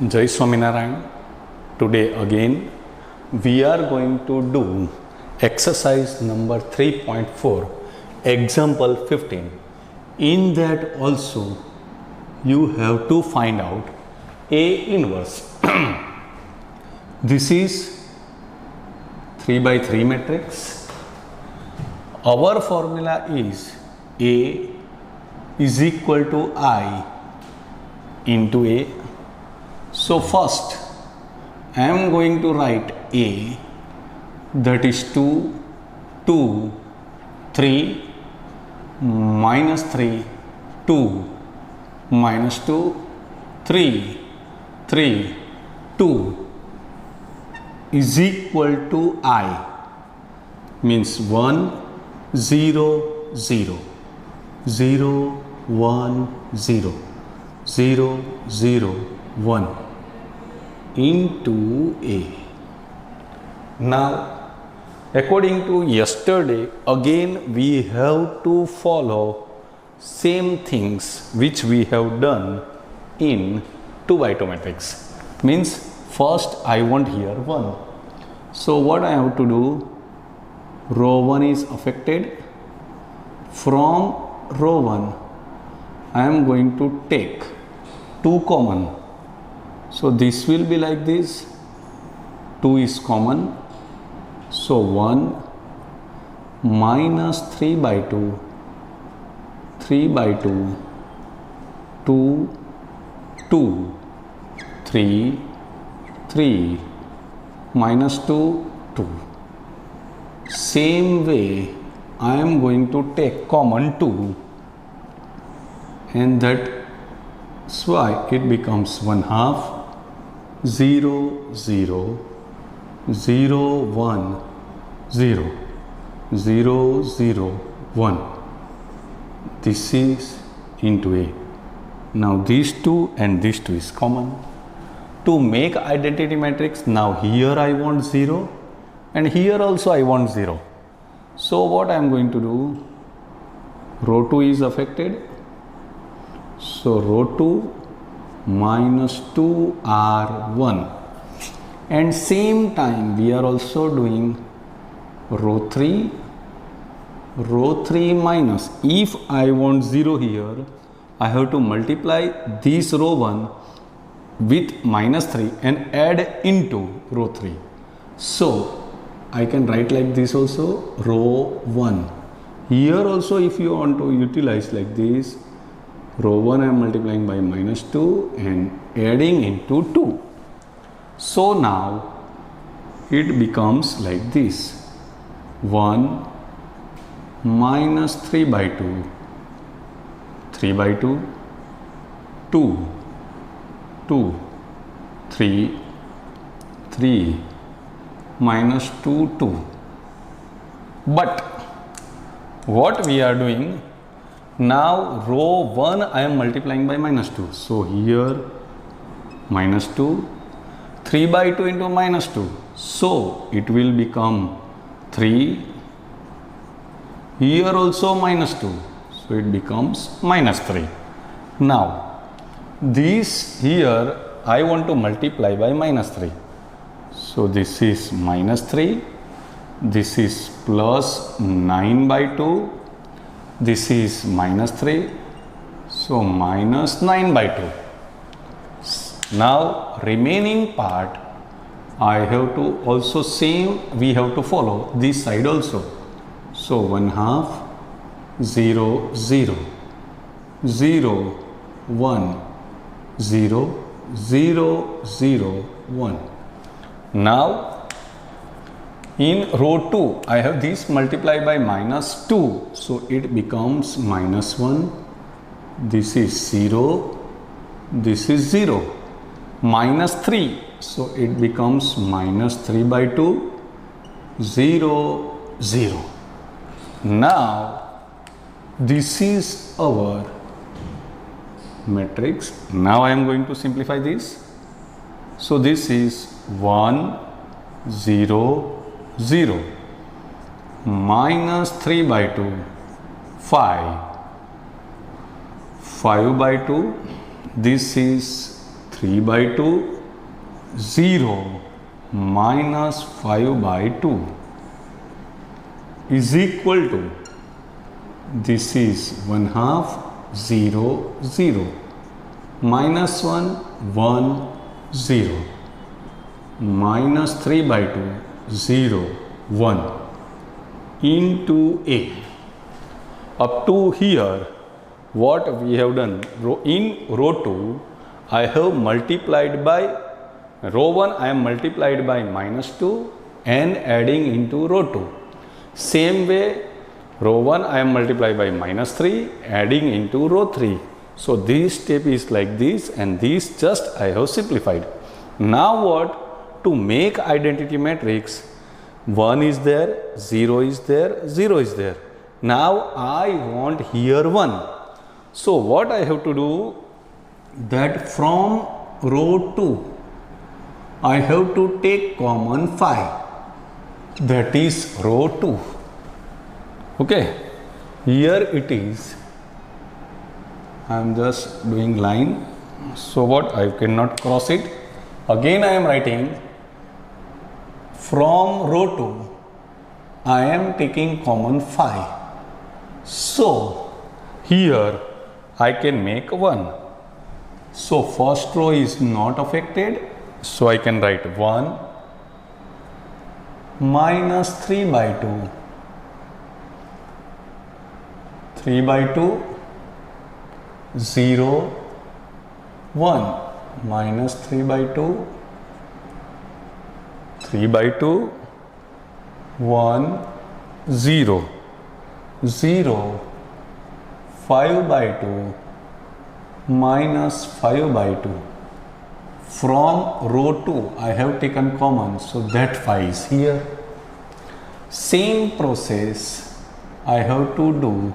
Jai Swaminarayan. Today again we are going to do exercise number 3.4, example 15. In that also you have to find out A inverse. This is 3 by 3 matrix. Our formula is A is equal to I into A. So first I am going to write A, that is 2, 2, 3, minus 3, 2, minus 2, 3, 3, 2 is equal to I, means 1, 0, 0, 0, 1, 0, 0, 0, 1 into A. Now, according to yesterday, again we have to follow same things which we have done in 2 by 2 matrix. Means first I want here 1. So what I have to do? Row 1 is affected. From row 1 I am going to take 2 common. So this will be like this. 2 is common. So 1 minus 3 by 2, 3 by 2, 2, 2, 3, 3, minus 2, 2. Same way I am going to take common 2, and that's why it becomes 1/2, 0, 0, 0, 1, 0, 0, 0, 1. This is into A. Now these two and these two is common. To make identity matrix, now here I want 0 and here also I want 0. So what I am going to do? Row 2 is affected. So row 2 minus 2 are 1. And same time we are also doing row 3 minus. If I want 0 here, I have to multiply this row 1 with minus 3 and add into row 3. So I can write like this also, row 1. Here also if you want to utilize like this, row 1 I am multiplying by minus 2 and adding into 2. So now it becomes like this, 1 minus 3 by 2, 3 by 2, 2, 2, 3, 3, minus 2, 2. But what we are doing, now row 1 I am multiplying by minus 2. So here minus 2, 3 by 2 into minus 2. So it will become 3. Here also minus 2. So it becomes minus 3. Now this here I want to multiply by minus 3. So this is minus 3. This is plus 9 by 2. This is minus 3. So minus 9 by 2. Now remaining part I have to also same we have to follow this side also. So 1/2, 0, 0, 0, 1, 0, 0, 0, 1. Now in row 2 I have this multiplied by minus 2. So it becomes minus 1. This is 0. This is 0. Minus 3. So it becomes minus 3 by 2. 0, 0. Now this is our matrix. Now I am going to simplify this. So this is 1, 0, 0, minus 3 by 2, 5, 5 by 2, this is 3 by 2, 0 minus 5 by 2 is equal to, this is 1 half, 0, 0, minus 1, 1, 0, minus 3 by 2, 0, 1 into A. Up to here, what we have done, in row 2, I have multiplied by row 1, I am multiplied by minus 2 and adding into row 2. Same way, row 1 I am multiplied by minus 3 adding into row 3. So this step is like this, and this just I have simplified. Now what? To make identity matrix, 1 is there, 0 is there, 0 is there. Now I want here 1. So what I have to do, that from row 2 I have to take common 5, that is row 2. Okay, here it is, I am just doing line, so what, I cannot cross it. Again I am writing from row 2 I am taking common 5. So here I can make 1. So first row is not affected, so I can write 1 minus 3 by 2, 3 by 2, 0, 1 minus 3 by 2, 3 by 2, 1, 0, 0, 5 by 2 minus 5 by 2. From row 2 I have taken common, so that 5 is here. Same process I have to do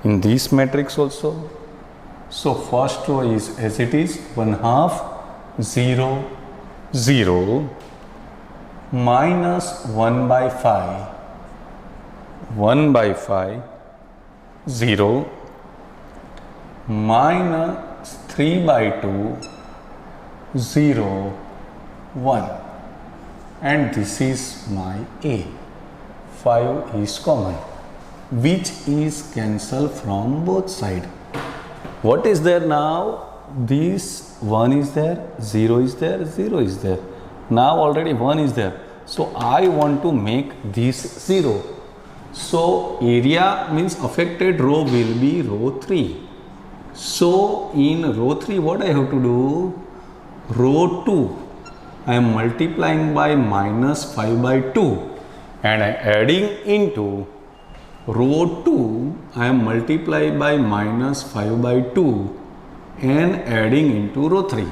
in this matrix also. So first row is as it is, 1 half, 0, 0 minus 1 by 5, 1 by 5, 0 minus 3 by 2, 0, 1, and this is my A. 5 is common, which is cancelled from both sides. What is there now? This 1 is there, 0 is there, 0 is there. Now already 1 is there. So I want to make this 0. So area means affected row will be row 3. So in row 3 what I have to do? Row 2 I am multiplying by minus 5 by 2 and I am adding into row 2 I am multiplied by minus 5 by 2 and adding into row 3.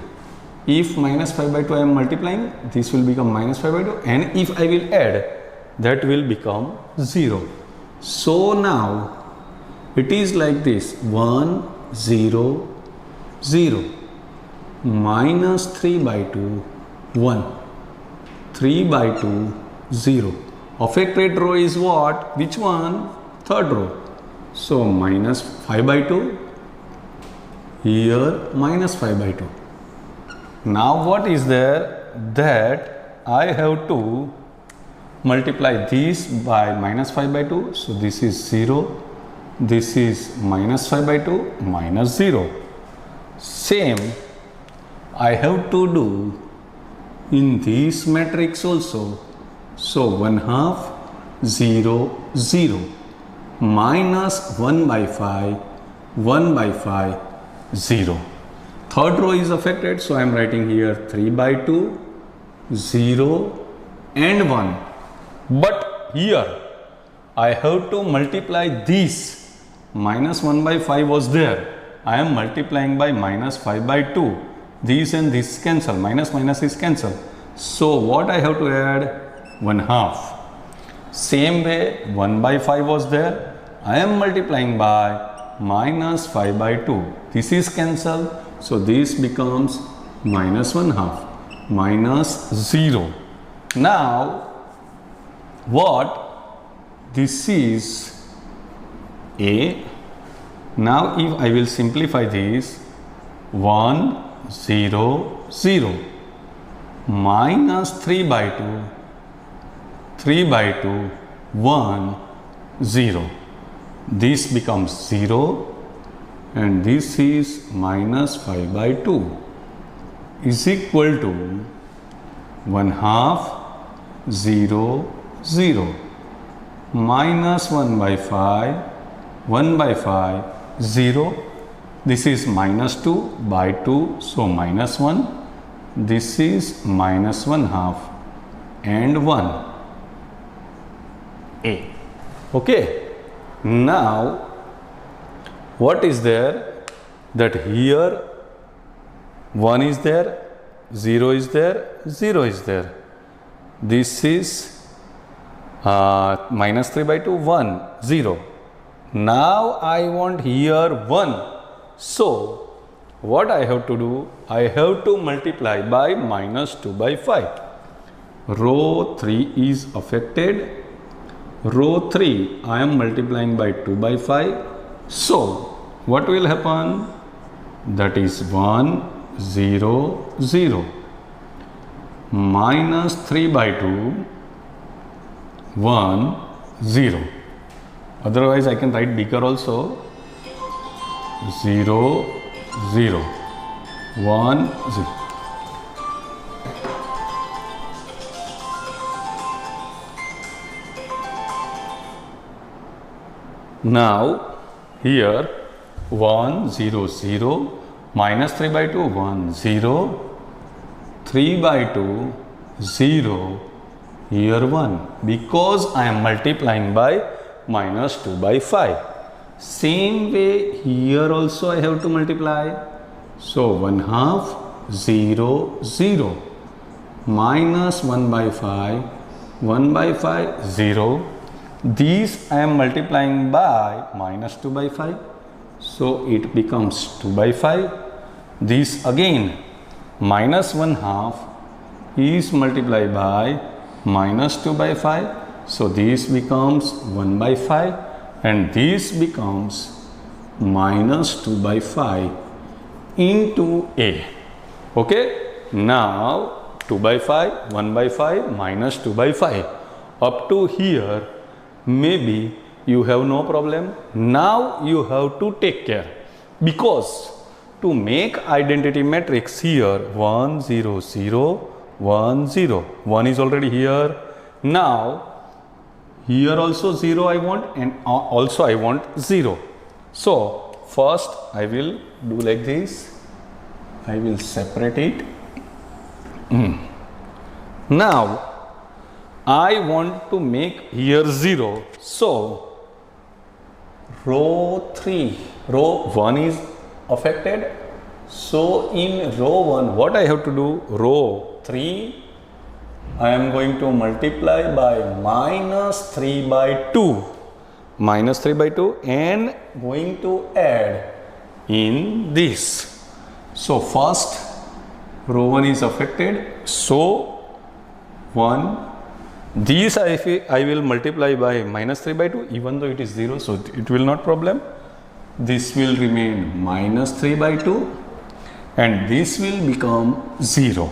If minus 5 by 2 I am multiplying, this will become minus 5 by 2, and if I will add, that will become 0. So now it is like this, 1, 0, 0 minus 3 by 2, 1, 3 by 2, 0. Affected row is what? Which one? Third row. So minus 5 by 2, here minus 5 by 2. Now what is there? That I have to multiply this by minus 5 by 2. So this is 0, this is minus 5 by 2, minus 0. Same I have to do in this matrix also. So 1 half, 0, 0 minus 1 by 5, 1 by 5, 0. Third row is affected, so I am writing here 3 by 2, 0 and 1. But here I have to multiply this. Minus 1 by 5 was there. I am multiplying by minus 5 by 2. This and this cancel. Minus minus is cancel. So what I have to add? 1 half. Same way 1 by 5 was there. I am multiplying by minus 5 by 2. This is cancelled. So this becomes minus 1 half, minus 0. Now what? This is A. Now if I will simplify this, 1, 0, 0. Minus 3 by 2, 3 by 2, 1, 0. This becomes 0 and this is minus 5 by 2 is equal to 1 half 0, 0. Minus 1 by 5, 1 by 5, 0. This is minus 2 by 2, so minus 1. This is minus 1 half and 1. A. Okay. Now, what is there? That here 1 is there, 0 is there, 0 is there. This is minus 3 by 2, 1, 0. Now I want here 1. So, what I have to do? I have to multiply by minus 2 by 5. Row 3 is affected. Row 3 I am multiplying by 2 by 5. So, what will happen? That is 1, 0, 0. Minus 3 by 2, 1, 0. Otherwise, I can write bigger also. 0, 0, 1, 0. Now, here 1, 0, 0, minus 3 by 2, 1, 0, 3 by 2, 0, here 1, because I am multiplying by minus 2 by 5. Same way here also I have to multiply. So 1 half 0, 0, minus 1 by 5, 1 by 5, 0. These I am multiplying by minus 2 by 5. So it becomes 2 by 5. This again minus 1 half is multiplied by minus 2 by 5. So this becomes 1 by 5 and this becomes minus 2 by 5 into A. Okay. Now 2 by 5, 1 by 5, minus 2 by 5. Up to here maybe you have no problem. Now you have to take care, because to make identity matrix here 1, 0, 0, 1, 0. 1 is already here. Now here also 0 I want and also I want 0. So first I will do like this. I will separate it. Now I want to make here 0. So row 3, row 1 is affected. So in row 1 what I have to do? Row 3 I am going to multiply by minus 3 by 2. Minus 3 by 2 and going to add in this. So first row 1 is affected. So 1. These I will multiply by minus 3 by 2, even though it is 0, so it will not problem. This will remain minus 3 by 2 and this will become 0.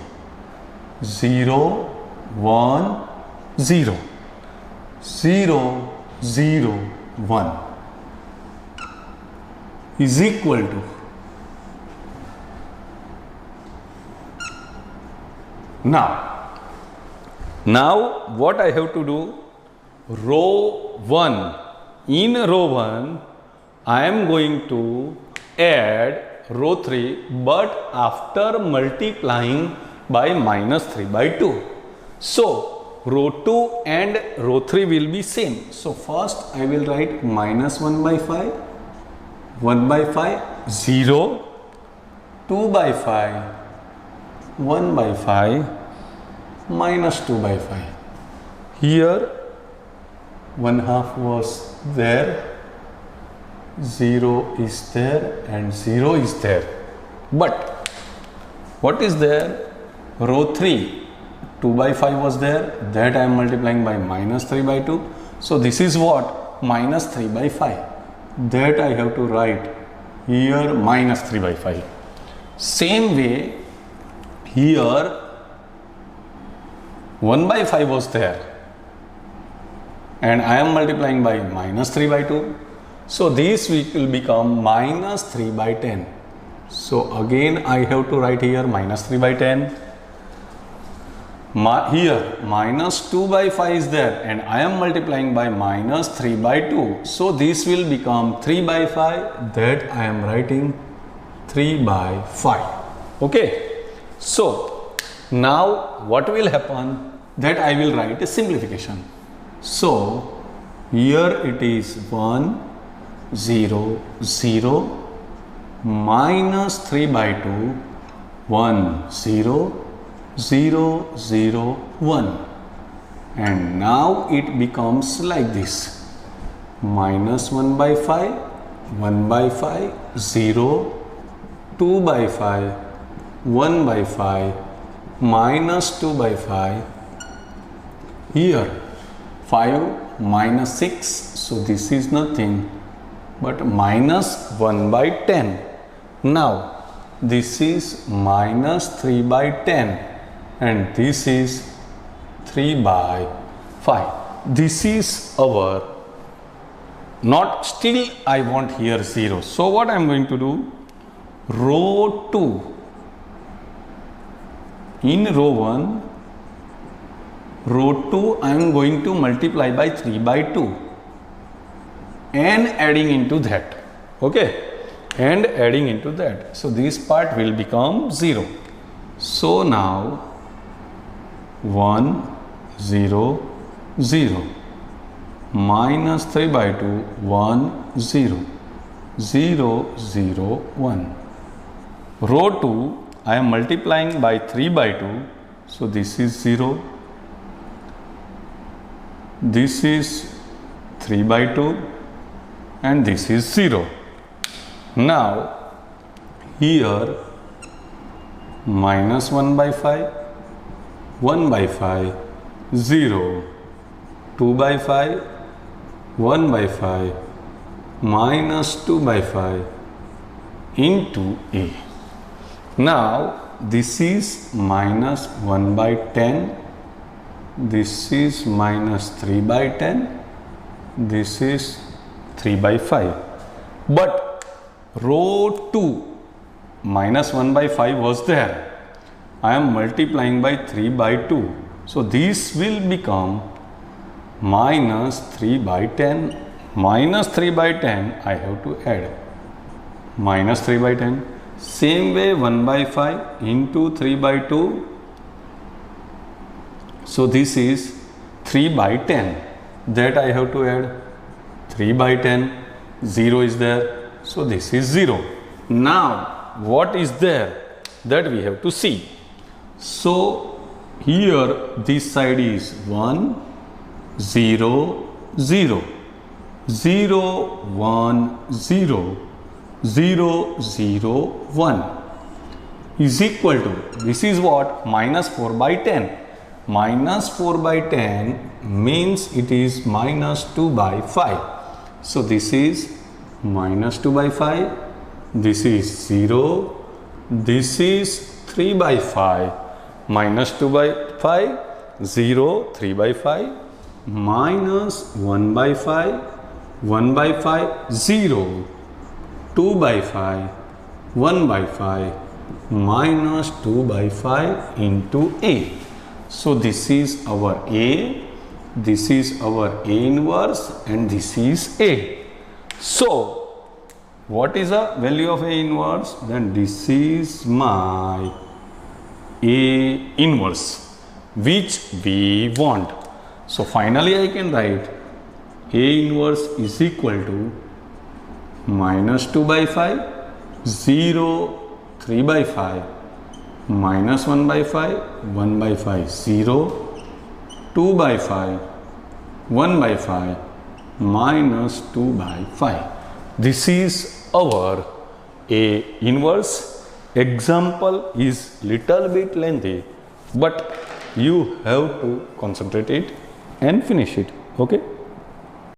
0, 1, 0. 0, 0, 1 is equal to Now what I have to do? Row 1. In row 1 I am going to add row 3, but after multiplying by minus 3 by 2. So row 2 and row 3 will be same. So first I will write minus 1 by 5, 1 by 5, 0, 2 by 5, 1 by 5, minus 2 by 5. Here 1 half was there, 0 is there and 0 is there. But what is there? Row 3, 2 by 5 was there, that I am multiplying by minus 3 by 2. So this is what? Minus 3 by 5. That I have to write here minus 3 by 5. Same way, here 1 by 5 was there, and I am multiplying by minus 3 by 2. So this will become minus 3 by 10. So again I have to write here minus 3 by 10. Here minus 2 by 5 is there, and I am multiplying by minus 3 by 2. So this will become 3 by 5, that I am writing 3 by 5. Okay. So now what will happen, that I will write a simplification. So here it is 1 0 0 minus 3 by 2 1 0 0 0 1, and now it becomes like this: minus 1 by 5 1 by 5 0 2 by 5 1 by 5 minus 2 by 5. Here 5 minus 6, so this is nothing but minus 1 by 10. Now this is minus 3 by 10, and this is 3 by 5. This is our, not still I want here 0. So what I am going to do, row 2, in row 1, row 2 I am going to multiply by 3 by 2 and adding into that. Okay, and adding into that. So this part will become 0. So now 1 0 0 minus 3 by 2 1 0 0 0 1. Row 2 I am multiplying by 3 by 2. So this is 0. This is 3 by 2, and this is 0. Now here minus 1 by 5 1 by 5 0 2 by 5 1 by 5 minus 2 by 5 into a. Now this is minus 1 by 10, this is minus 3 by 10, this is 3 by 5. But row 2 minus 1 by 5 was there. I am multiplying by 3 by 2. So this will become minus 3 by 10. Minus 3 by 10 I have to add. Minus 3 by 10. Same way 1 by 5 into 3 by 2. So this is 3 by 10. That I have to add 3 by 10. 0 is there. So this is 0. Now what is there, that we have to see. So here this side is 1 0 0 0 1 0 0 0 1 is equal to, this is what, minus 4 by 10. Minus 4 by 10 means it is minus 2 by 5. So this is minus 2 by 5, this is 0, this is 3 by 5, minus 2 by 5, 0, 3 by 5, minus 1 by 5, 1 by 5, 0, 2 by 5, 1 by 5, minus 2 by 5 into A. So this is our A, this is our A inverse, and this is A. So what is the value of A inverse? Then this is my A inverse, which we want. So finally I can write A inverse is equal to minus 2 by 5, 0, 3 by 5, minus 1 by 5, 1 by 5, 0, 2 by 5, 1 by 5, minus 2 by 5. This is our A inverse. Example is little bit lengthy, but you have to concentrate it and finish it. Okay.